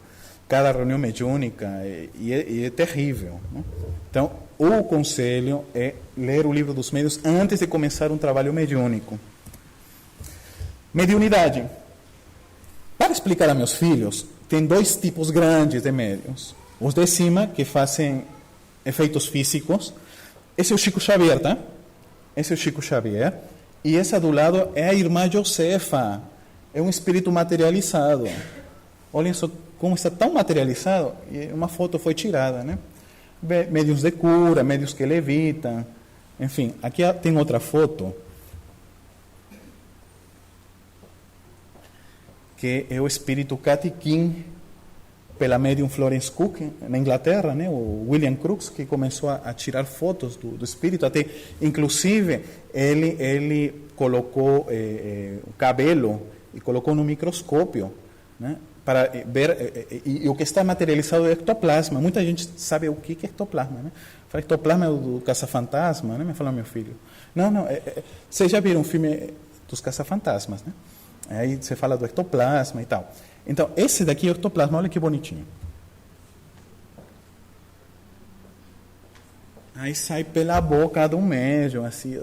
cada reunião mediúnica, e é terrível, né? Então, o conselho é ler o livro dos médiuns antes de começar um trabalho mediúnico. Mediunidade. Para explicar a meus filhos, tem dois tipos grandes de médiuns. Os de cima, que fazem efeitos físicos. Esse é o Chico Xavier, tá? Esse é o Chico Xavier. E essa do lado é a irmã Josefa. É um espírito materializado. Olhem só como está tão materializado. E uma foto foi tirada, né? Médiuns de cura, médiuns que levitam. Enfim, aqui tem outra foto. Que é o espírito Catiquim, pela médium Florence Cook, na Inglaterra, né? O William Crookes, que começou a tirar fotos do espírito, até, inclusive, ele colocou o cabelo e colocou no microscópio, né? Para ver, e o que está materializado é ectoplasma. Muita gente sabe o que é ectoplasma, né? Fala, ectoplasma é o do caça-fantasma, né? Me fala meu filho. Não, vocês já viram o filme dos caça-fantasmas, né? Aí você fala do ectoplasma e tal. Então, esse daqui é o ectoplasma, olha que bonitinho. Aí sai pela boca do médium, assim,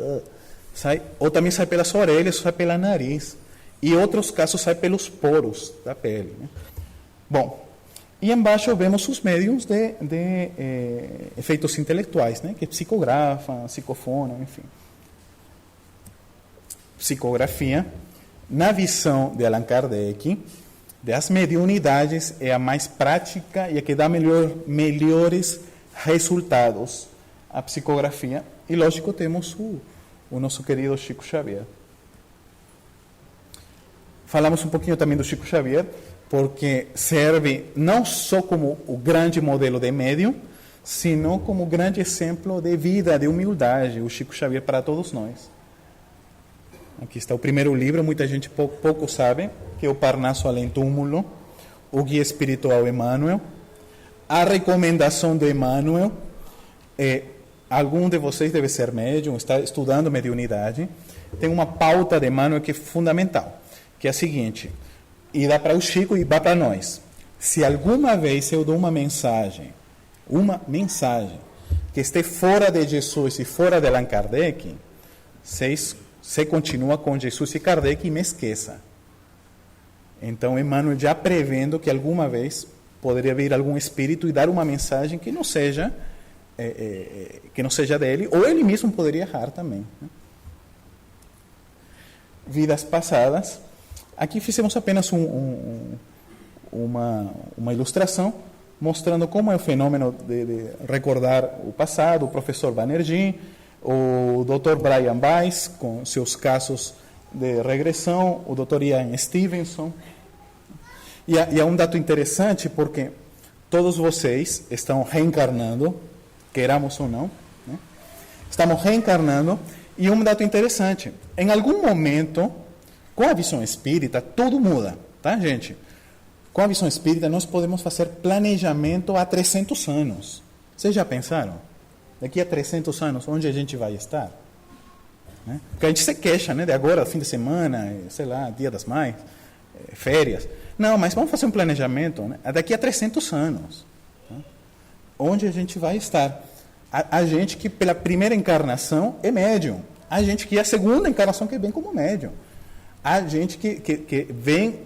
sai, ou também sai pelas orelhas, sai pela nariz. E outros casos sai pelos poros da pele, né? Bom, e embaixo vemos os médiums de efeitos intelectuais, né? Que psicografam, psicofonam, enfim. Psicografia, na visão de Allan Kardec, das mediunidades é a mais prática e a que dá melhores resultados, a psicografia. E, lógico, temos o nosso querido Chico Xavier. Falamos um pouquinho também do Chico Xavier, porque serve não só como o grande modelo de médium, sino como grande exemplo de vida, de humildade, o Chico Xavier para todos nós. Aqui está o primeiro livro, muita gente pouco sabe, que é o Parnaso Além Túmulo, o Guia Espiritual Emmanuel, a recomendação de Emmanuel. Algum de vocês deve ser médium, está estudando mediunidade. Tem uma pauta de Emmanuel que é fundamental, que é a seguinte, e dá para o Chico e dá para nós. Se alguma vez eu dou uma mensagem que esteja fora de Jesus e fora de Allan Kardec, você continua com Jesus e Kardec e me esqueça. Então, Emmanuel já prevendo que alguma vez poderia vir algum espírito e dar uma mensagem que não seja dele, ou ele mesmo poderia errar também, né? Vidas passadas. Aqui fizemos apenas uma ilustração mostrando como é o fenômeno de recordar o passado, o professor Banerjee, o Dr. Brian Weiss, com seus casos de regressão, o Dr. Ian Stevenson. E há um dado interessante, porque todos vocês estão reencarnando, queiramos ou não, né? Estamos reencarnando, e um dado interessante, em algum momento, com a visão espírita, tudo muda, tá, gente? Com a visão espírita, nós podemos fazer planejamento há 300 anos. Vocês já pensaram? Daqui a 300 anos, onde a gente vai estar? Né? Porque a gente se queixa, né, de agora, fim de semana, sei lá, Dia das Mães, férias. Não, mas vamos fazer um planejamento, né? Daqui a 300 anos. Tá? Onde a gente vai estar? A gente que pela primeira encarnação é médium. A gente que é a segunda encarnação que vem como médium. A gente que vem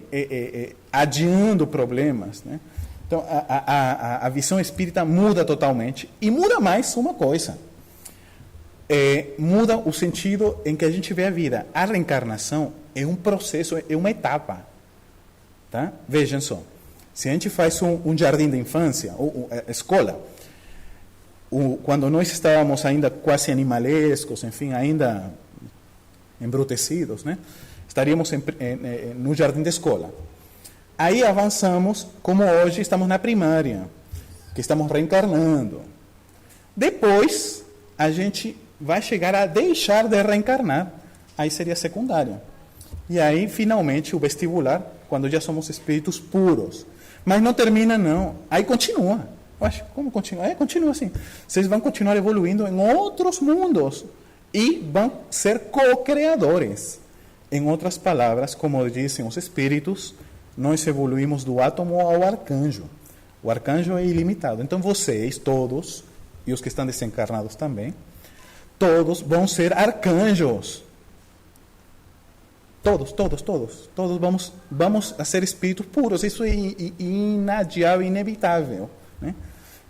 adiando problemas, né? Então, a visão espírita muda totalmente. E muda mais uma coisa. Muda o sentido em que a gente vê a vida. A reencarnação é um processo, é uma etapa. Tá? Vejam só. Se a gente faz um jardim de infância, ou escola, quando nós estávamos ainda quase animalescos, enfim, ainda embrutecidos, né? Estaríamos no jardim de escola. Aí avançamos, como hoje estamos na primária, que estamos reencarnando. Depois, a gente vai chegar a deixar de reencarnar. Aí seria secundária. E aí, finalmente, o vestibular, quando já somos espíritos puros. Mas não termina, não. Aí continua. Oxe, como continua? Continua assim. Vocês vão continuar evoluindo em outros mundos. E vão ser co-criadores. Em outras palavras, como dizem os espíritos, nós evoluímos do átomo ao arcanjo. O arcanjo é ilimitado. Então, vocês, todos, e os que estão desencarnados também, todos vão ser arcanjos. Todos. Todos vamos a ser espíritos puros. Isso é inadiável, inevitável, né?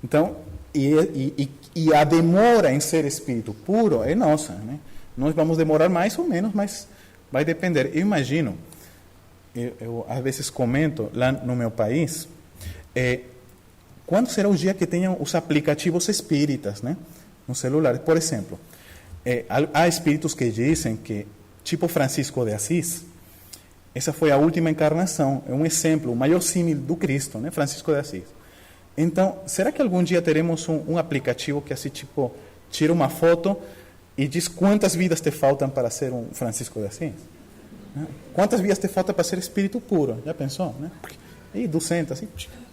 Então, E a demora em ser espírito puro é nossa, né? Nós vamos demorar mais ou menos, mas vai depender. Eu imagino, eu às vezes comento lá no meu país, quando será o dia que tenham os aplicativos espíritas, né, no celular? Por exemplo, há espíritos que dizem que, tipo Francisco de Assis, essa foi a última encarnação, é um exemplo, o maior símil do Cristo, né, Francisco de Assis. Então, será que algum dia teremos um aplicativo que assim, tipo, tira uma foto e diz quantas vidas te faltam para ser um Francisco de Assis? Quantas vidas te faltam para ser espírito puro? Já pensou, né? E 200, assim,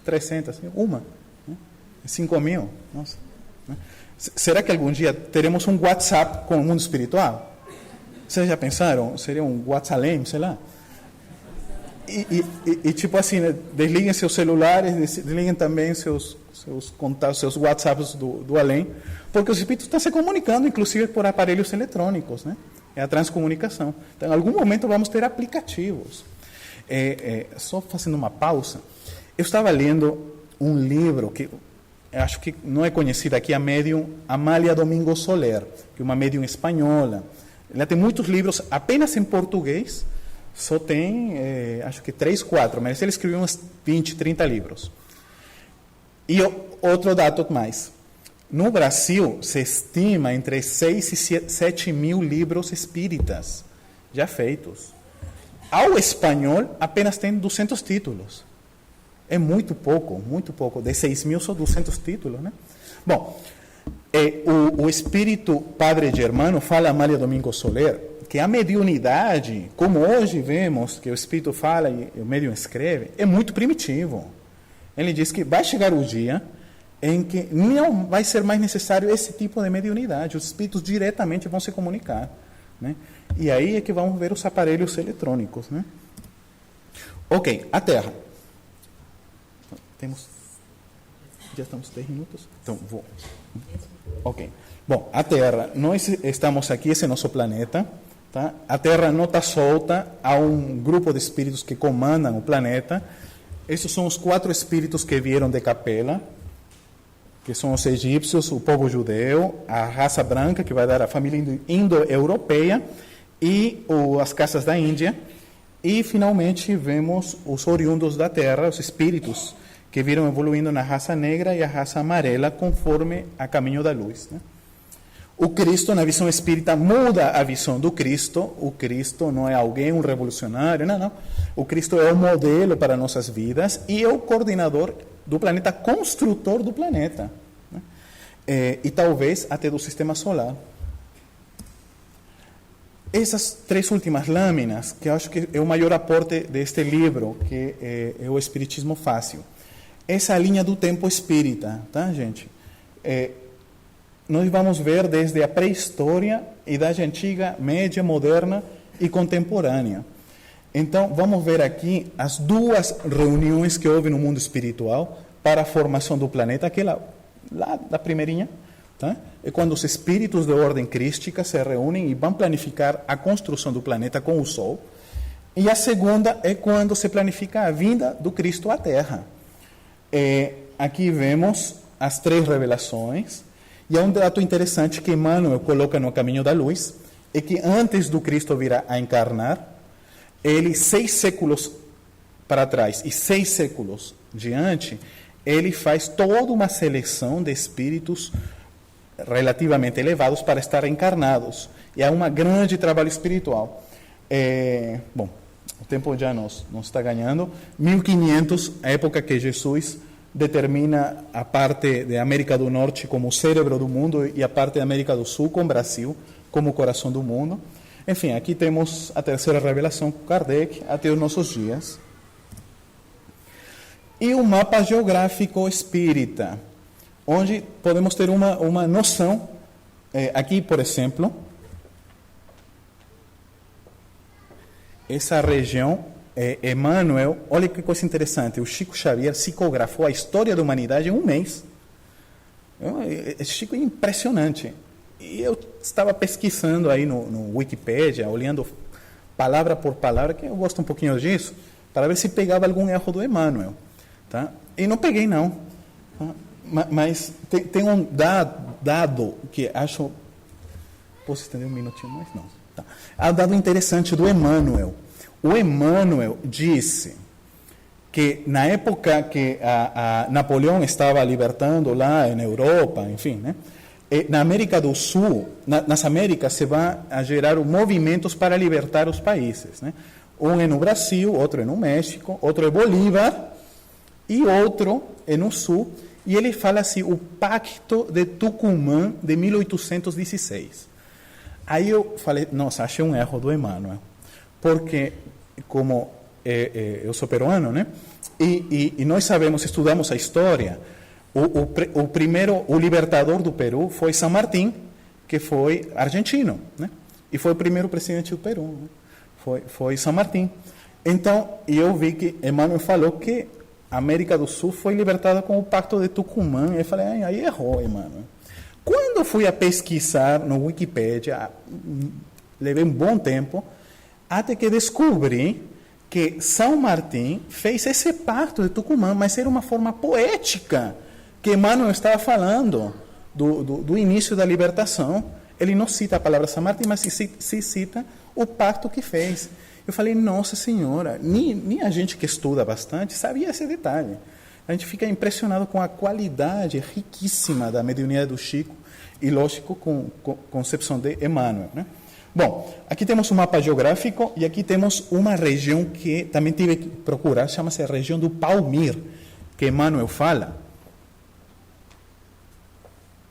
300, assim, uma, né? 5.000, nossa. Né? Será que algum dia teremos um WhatsApp com o mundo espiritual? Vocês já pensaram? Seria um WhatsApp, sei lá. E tipo assim, né? Desliguem seus celulares, desliguem também seus contatos, seus WhatsApps do além, porque os espíritos estão se comunicando, inclusive por aparelhos eletrônicos, né? É a transcomunicação. Então, em algum momento vamos ter aplicativos. Só fazendo uma pausa, eu estava lendo um livro que eu acho que não é conhecido aqui, a médium Amália Domingo Soler, que é uma médium espanhola. Ela tem muitos livros apenas em português, só tem, acho que 3, 4, mas ele escreveu uns 20, 30 livros. E outro dado mais. No Brasil, se estima entre 6 e 7 mil livros espíritas já feitos. Ao espanhol, apenas tem 200 títulos. É muito pouco, muito pouco. De 6 mil, só 200 títulos, né? Bom, o espírito Padre Germano fala a Amália Domingo Soler que a mediunidade, como hoje vemos que o espírito fala e o médium escreve, é muito primitivo. Ele diz que vai chegar o dia em que não vai ser mais necessário esse tipo de mediunidade. Os espíritos diretamente vão se comunicar, né? E aí é que vamos ver os aparelhos eletrônicos, né? Ok, a Terra. Já estamos 10 minutos? Então, vou. Ok. Bom, a Terra, nós estamos aqui, esse é nosso planeta, tá? A Terra não está solta, há um grupo de espíritos que comandam o planeta. Esses são os 4 espíritos que vieram de Capela, que são os egípcios, o povo judeu, a raça branca, que vai dar a família indo-europeia, e as casas da Índia. E, finalmente, vemos os oriundos da Terra, os espíritos, que viram evoluindo na raça negra e a raça amarela, conforme a caminho da luz, né? O Cristo, na visão espírita, muda a visão do Cristo. O Cristo não é alguém, um revolucionário, não. O Cristo é o modelo para nossas vidas e é o coordenador do planeta, construtor do planeta, né? E talvez até do sistema solar. Essas 3 últimas lâminas, que eu acho que é o maior aporte deste livro, que é o Espiritismo Fácil. Essa linha do tempo espírita, tá, gente? Nós vamos ver desde a pré-história, idade antiga, média, moderna e contemporânea. Então, vamos ver aqui as 2 reuniões que houve no mundo espiritual para a formação do planeta, aquela lá da primeirinha, tá? É quando os espíritos de ordem crística se reúnem e vão planificar a construção do planeta com o Sol. E a segunda é quando se planifica a vinda do Cristo à Terra. Aqui vemos as 3 revelações. E há um dado interessante que Emmanuel coloca no Caminho da Luz, é que antes do Cristo vir a encarnar, ele 6 séculos para trás e 6 séculos diante, ele faz toda uma seleção de espíritos relativamente elevados para estar encarnados. E há um grande trabalho espiritual. Bom, o tempo já nos está ganhando. 1500, a época que Jesus determina a parte da América do Norte como o cérebro do mundo e a parte da América do Sul com o Brasil como o coração do mundo. Enfim, aqui temos a terceira revelação com Kardec até os nossos dias. E o mapa geográfico espírita, onde podemos ter uma noção. Aqui, por exemplo, essa região, Emmanuel, olha que coisa interessante, o Chico Xavier psicografou a história da humanidade em um mês. Chico é impressionante. E eu estava pesquisando aí no Wikipedia, olhando palavra por palavra, que eu gosto um pouquinho disso, para ver se pegava algum erro do Emmanuel. Tá? E não peguei, não. Mas tem um dado que acho... Posso estender um minutinho mais? Não. Tá. Há um dado interessante do Emmanuel. O Emmanuel disse que na época que a Napoleão estava libertando lá na Europa, enfim, né? Na América do Sul, nas Américas, se vão a gerar movimentos para libertar os países, né? Um é no Brasil, outro é no México, outro é Bolívar e outro é no Sul. E ele fala assim, o Pacto de Tucumã de 1816. Aí eu falei, nossa, achei um erro do Emmanuel, porque como eu sou peruano, né? E nós sabemos, estudamos a história, o libertador do Peru foi San Martín, que foi argentino, né? E foi o primeiro presidente do Peru, né? Foi San Martín. Então, eu vi que Emmanuel falou que a América do Sul foi libertada com o Pacto de Tucumã. E eu falei, aí errou, Emmanuel. Quando eu fui a pesquisar no Wikipedia, levei um bom tempo, até que descobri que São Martim fez esse pacto de Tucumã, mas era uma forma poética que Emmanuel estava falando do início da libertação. Ele não cita a palavra São Martim, mas se cita o pacto que fez. Eu falei, nossa senhora, nem a gente que estuda bastante sabia esse detalhe. A gente fica impressionado com a qualidade riquíssima da mediunidade do Chico e, lógico, com a concepção de Emmanuel, né? Bom, aqui temos um mapa geográfico e aqui temos uma região que também tive que procurar, chama-se a região do Palmir, que Emmanuel fala,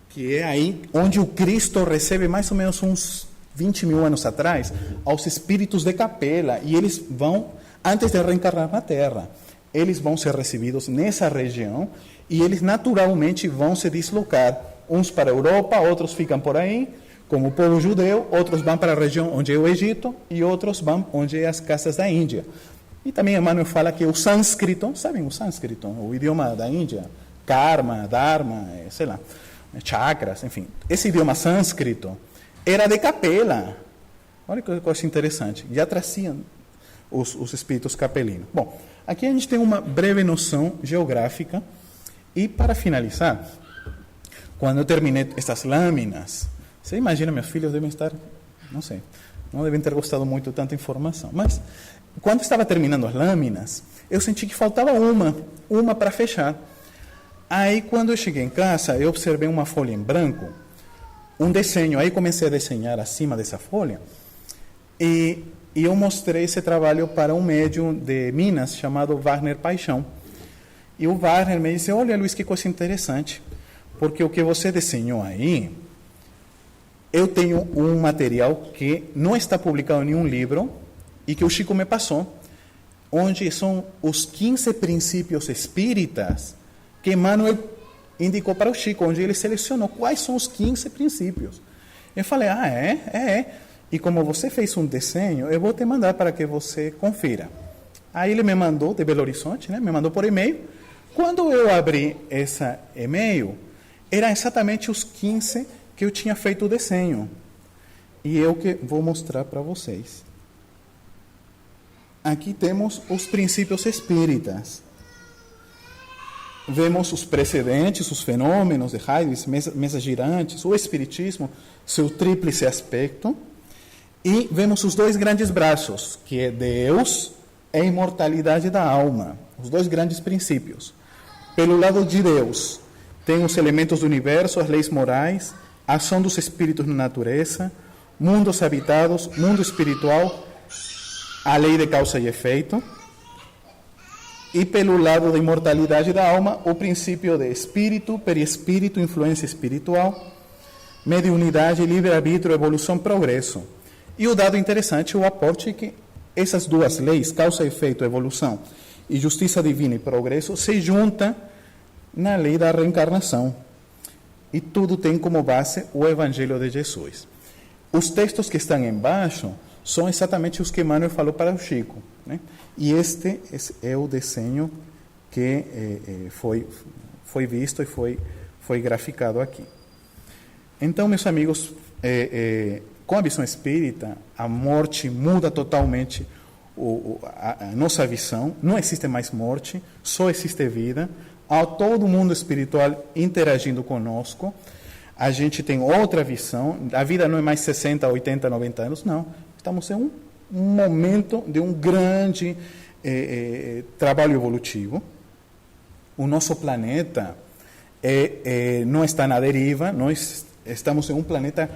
que é aí onde o Cristo recebe mais ou menos uns 20 mil anos atrás, aos espíritos de Capela, e eles vão, antes de reencarnar na Terra, eles vão ser recebidos nessa região, e eles naturalmente vão se deslocar, uns para a Europa, outros ficam por aí, como o povo judeu, outros vão para a região onde é o Egito, e outros vão onde é as casas da Índia. E também Emmanuel fala que o sânscrito, sabem o sânscrito, o idioma da Índia, karma, dharma, sei lá, chakras, enfim, esse idioma sânscrito era de Capela. Olha que coisa interessante. Já traziam os espíritos capelinos. Bom, aqui a gente tem uma breve noção geográfica. E para finalizar, quando eu terminei estas lâminas, você imagina, meus filhos devem estar, não sei, não devem ter gostado muito de tanta informação. Mas, quando estava terminando as lâminas, eu senti que faltava uma para fechar. Aí, quando eu cheguei em casa, eu observei uma folha em branco, um desenho. Aí comecei a desenhar acima dessa folha e eu mostrei esse trabalho para um médium de Minas chamado Wagner Paixão. E o Wagner me disse, olha, Luiz, que coisa interessante, porque o que você desenhou aí, eu tenho um material que não está publicado em nenhum livro e que o Chico me passou, onde são os 15 princípios espíritas que Emmanuel indicou para o Chico, onde ele selecionou quais são os 15 princípios. Eu falei, é. E como você fez um desenho, eu vou te mandar para que você confira. Aí ele me mandou, de Belo Horizonte, né? Me mandou por e-mail. Quando eu abri esse e-mail, eram exatamente os 15 que eu tinha feito o desenho. E eu que vou mostrar para vocês. Aqui temos os princípios espíritas. Vemos os precedentes, os fenômenos de Heidegger, mesas girantes, o espiritismo, seu tríplice aspecto. E vemos os dois grandes braços, que é Deus e a imortalidade da alma. Os dois grandes princípios. Pelo lado de Deus, tem os elementos do universo, as leis morais, a ação dos espíritos na natureza, mundos habitados, mundo espiritual, a lei de causa e efeito. E pelo lado da imortalidade da alma, o princípio de espírito, perispírito, influência espiritual, mediunidade, livre-arbítrio, evolução, progresso. E o dado interessante, o aporte que essas duas leis, causa, efeito, evolução, e justiça divina e progresso, se juntam na lei da reencarnação. E tudo tem como base o Evangelho de Jesus. Os textos que estão embaixo são exatamente os que Emmanuel falou para o Chico, né? E este é o desenho que foi visto e foi graficado aqui. Então, meus amigos, com a visão espírita, a morte muda totalmente a nossa visão. Não existe mais morte, só existe vida. há todo mundo espiritual interagindo conosco. A gente tem outra visão. A vida não é mais 60, 80, 90 anos, não. Estamos em um momento de um grande trabalho evolutivo. O nosso planeta não está na deriva, nós estamos em um planeta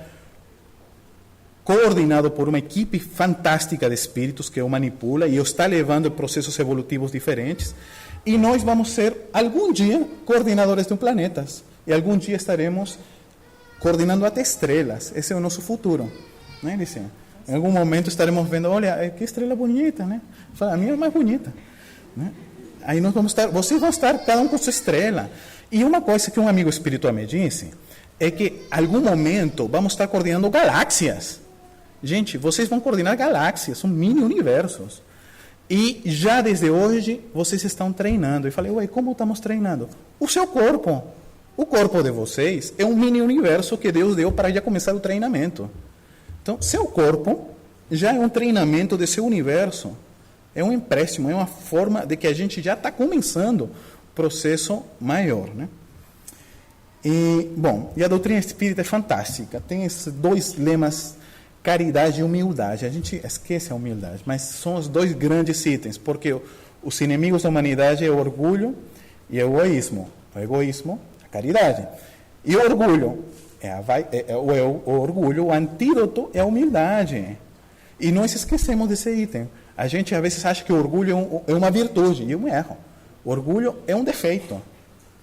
coordenado por uma equipe fantástica de espíritos que o manipula e o está levando processos evolutivos diferentes. E nós vamos ser, algum dia, coordenadores de um planeta. E algum dia estaremos coordenando até estrelas. Esse é o nosso futuro. Né, Licinha? Em algum momento estaremos vendo, olha, que estrela bonita, né? A minha é mais bonita. Né? Aí nós vamos estar, vocês vão estar cada um com sua estrela. E uma coisa que um amigo espiritual me disse é que, em algum momento, vamos estar coordenando galáxias. Gente, vocês vão coordenar galáxias, são mini-universos. E já desde hoje, vocês estão treinando. E falei, ué, como estamos treinando? O seu corpo. O corpo de vocês é um mini-universo que Deus deu para já começar o treinamento. Então, seu corpo já é um treinamento de seu universo. É um empréstimo, é uma forma de que a gente já está começando o processo maior, né? E, bom, e a doutrina espírita é fantástica. Tem esses dois lemas, caridade e humildade. A gente esquece a humildade, mas são os dois grandes itens, porque os inimigos da humanidade é o orgulho e o egoísmo. O egoísmo, a caridade. E o orgulho, o orgulho, o antídoto é a humildade. E nós esquecemos desse item. A gente às vezes acha que o orgulho é uma virtude, e é um erro. O orgulho é um defeito,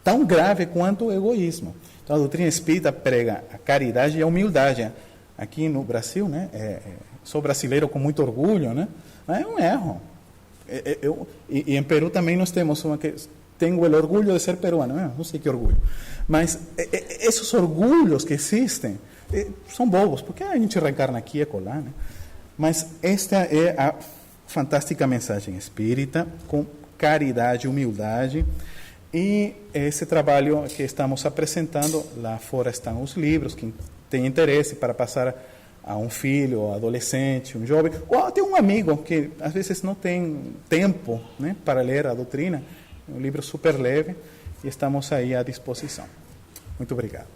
tão grave quanto o egoísmo. Então a doutrina espírita prega a caridade e a humildade. Aqui no Brasil, né, sou brasileiro com muito orgulho, né, é um erro. E em Peru também nós temos tenho o orgulho de ser peruano, não sei que orgulho. Mas esses orgulhos que existem são bobos, porque a gente reencarna aqui e acolá, né? Mas esta é a fantástica mensagem espírita, com caridade, humildade. E esse trabalho que estamos apresentando, lá fora estão os livros, que tem interesse para passar a um filho, ou adolescente, um jovem, ou até um amigo que às vezes não tem tempo, né, para ler a doutrina. É um livro super leve e estamos aí à disposição. Muito obrigado.